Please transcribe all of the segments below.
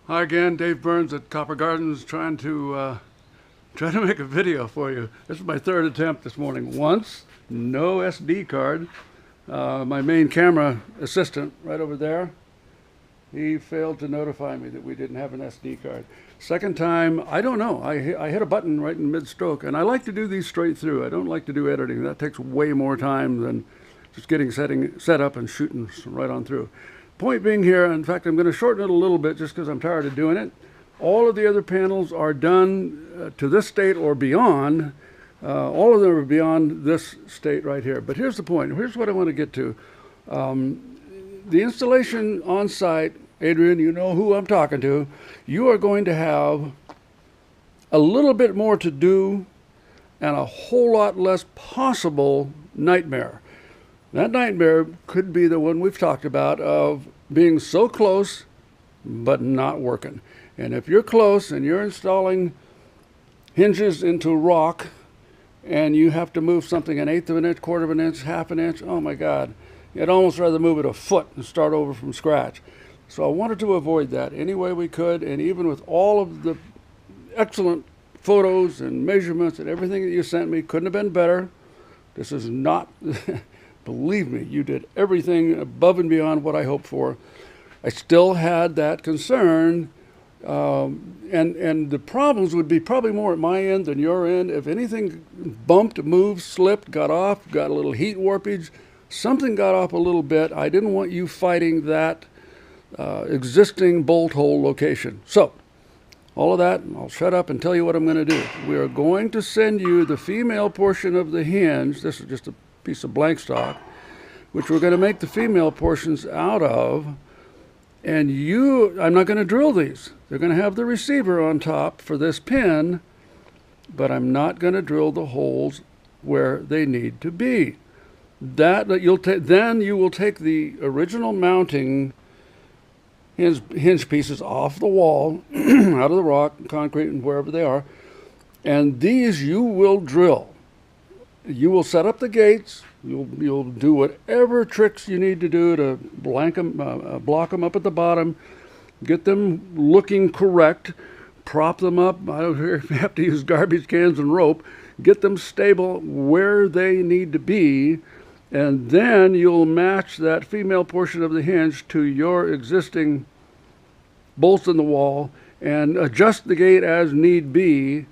Hi again, Dave Burns at Copper Gardens, trying to make a video for you. This is my third attempt this morning. Once, no SD card. My main camera assistant, right over there, he failed to notify me that we didn't have an SD card. Second time, I don't know. I hit a button right in mid-stroke, and I like to do these straight through. I don't like to do editing. That takes way more time than just getting set up and shooting right on through. Point being here, in fact, I'm going to shorten it a little bit just because I'm tired of doing it. All of the other panels are done to this state or beyond. All of them are beyond this state right here. But here's the point. Here's what I want to get to. The installation on site, Adrian, you know who I'm talking to. You are going to have a little bit more to do and a whole lot less possible nightmare. That nightmare could be the one we've talked about of being so close but not working. And if you're close and you're installing hinges into rock and you have to move something an eighth of an inch, quarter of an inch, half an inch, oh my God, you'd almost rather move it a foot and start over from scratch. So I wanted to avoid that any way we could, and even with all of the excellent photos and measurements and everything that you sent me, couldn't have been better. This is not... Believe me, you did everything above and beyond what I hoped for. I still had that concern, and the problems would be probably more at my end than your end. If anything bumped, moved, slipped, got off, got a little heat warpage, something got off a little bit, I didn't want you fighting that existing bolt hole location. So, all of that, I'll shut up and tell you what I'm going to do. We are going to send you the female portion of the hinge. This is just a piece of blank stock, which we're going to make the female portions out of. And I'm not going to drill these. They're going to have the receiver on top for this pin, but I'm not going to drill the holes where they need to be. Then you will take the original mounting hinge pieces off the wall, out of the rock, concrete, and wherever they are, and these you will drill. You will set up the gates. You'll do whatever tricks you need to do to block them up at the bottom, get them looking correct, prop them up. I don't care if you have to use garbage cans and rope. Get them stable where they need to be, and then you'll match that female portion of the hinge to your existing bolts in the wall and adjust the gate as need be,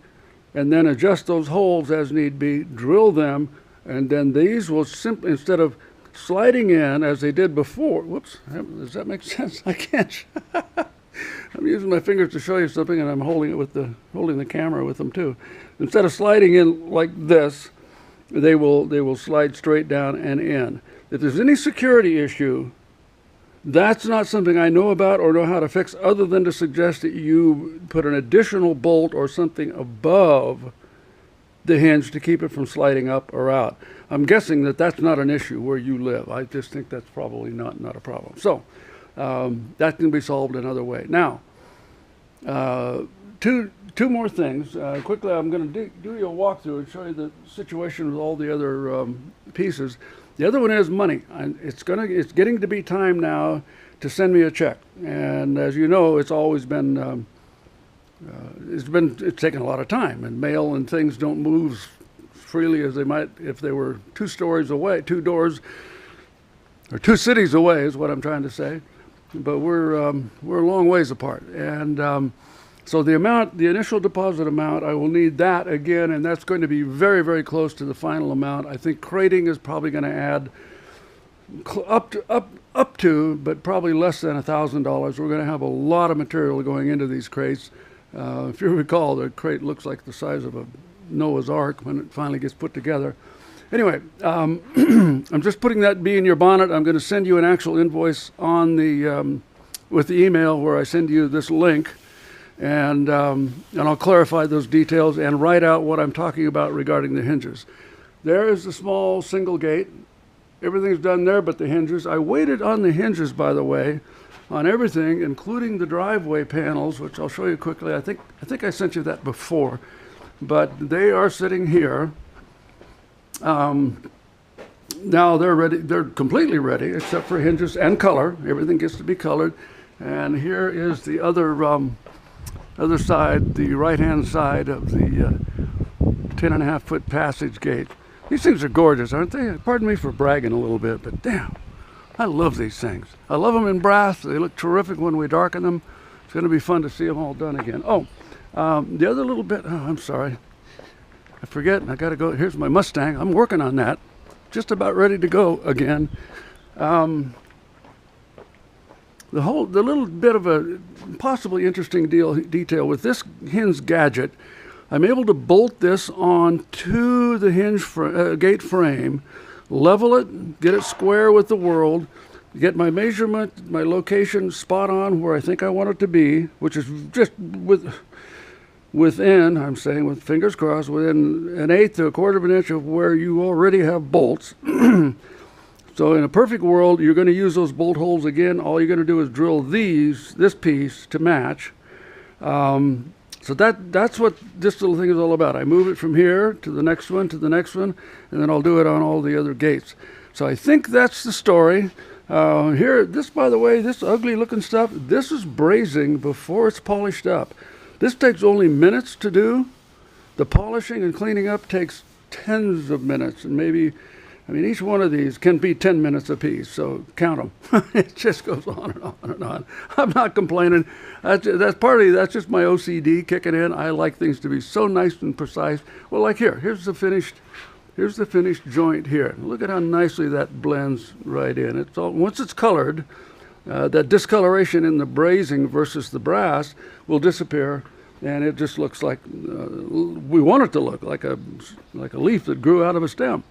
and then adjust those holes as need be, drill them, and then these will simply, instead of sliding in as they did before, whoops, does that make sense? I can't. I'm using my fingers to show you something, and I'm holding the camera with them too. Instead of sliding in like this, they will slide straight down and in. If there's any security issue, that's not something I know about or know how to fix, other than to suggest that you put an additional bolt or something above the hinge to keep it from sliding up or out. I'm guessing that that's not an issue where you live. I just think that's probably not a problem. So that can be solved another way. Now, two more things. Quickly, I'm going to do you a walkthrough and show you the situation with all the other pieces. The other one is money. It's getting to be time now to send me a check. And as you know, it's always been it's taken a lot of time, and mail and things don't move freely as they might if they were 2 stories away, 2 doors, or 2 cities away is what I'm trying to say. But we're a long ways apart, and so the initial deposit amount, I will need that again, and that's going to be very, very close to the final amount. I think crating is probably going to add up to, but probably less than $1,000. We're going to have a lot of material going into these crates. If you recall, the crate looks like the size of a Noah's Ark when it finally gets put together. Anyway, I'm just putting that bee in your bonnet. I'm going to send you an actual invoice on with the email where I send you this link. And I'll clarify those details and write out what I'm talking about regarding the hinges. There is the small single gate. Everything's done there but the hinges. I waited on the hinges, by the way, on everything, including the driveway panels, which I'll show you quickly. I think I sent you that before, but they are sitting here. Now they're ready. They're completely ready, except for hinges and color. Everything gets to be colored. And here is the other side, the right-hand side of the 10.5-foot passage gate. These things are gorgeous, aren't they? Pardon me for bragging a little bit, but damn, I love these things. I love them in brass. They look terrific when we darken them. It's going to be fun to see them all done again. Oh, the other little bit, oh, I'm sorry. I forget, I got to go. Here's my Mustang. I'm working on that. Just about ready to go again. The little bit of a possibly interesting detail with this hinge gadget, I'm able to bolt this onto the gate frame, level it, get it square with the world, get my measurement, my location spot on where I think I want it to be, which is just within, I'm saying with fingers crossed, within 1/8 to 1/4 of an inch of where you already have bolts. So in a perfect world, you're going to use those bolt holes again. All you're going to do is drill this piece to match. So that's what this little thing is all about. I move it from here to the next one, to the next one, and then I'll do it on all the other gates. So I think that's the story. Here, this, by the way, this ugly looking stuff, this is brazing before it's polished up. This takes only minutes to do. The polishing and cleaning up takes tens of minutes, and maybe, I mean, each one of these can be 10 minutes apiece, so count them. It just goes on and on and on. I'm not complaining. That's just my OCD kicking in. I like things to be so nice and precise. Well, like here, here's the finished joint here. Look at how nicely that blends right in. It's all, once it's colored, that discoloration in the brazing versus the brass will disappear, and it just looks like we want it to look like a leaf that grew out of a stem.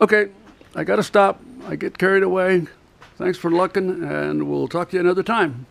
Okay, I got to stop. I get carried away. Thanks for looking, and we'll talk to you another time.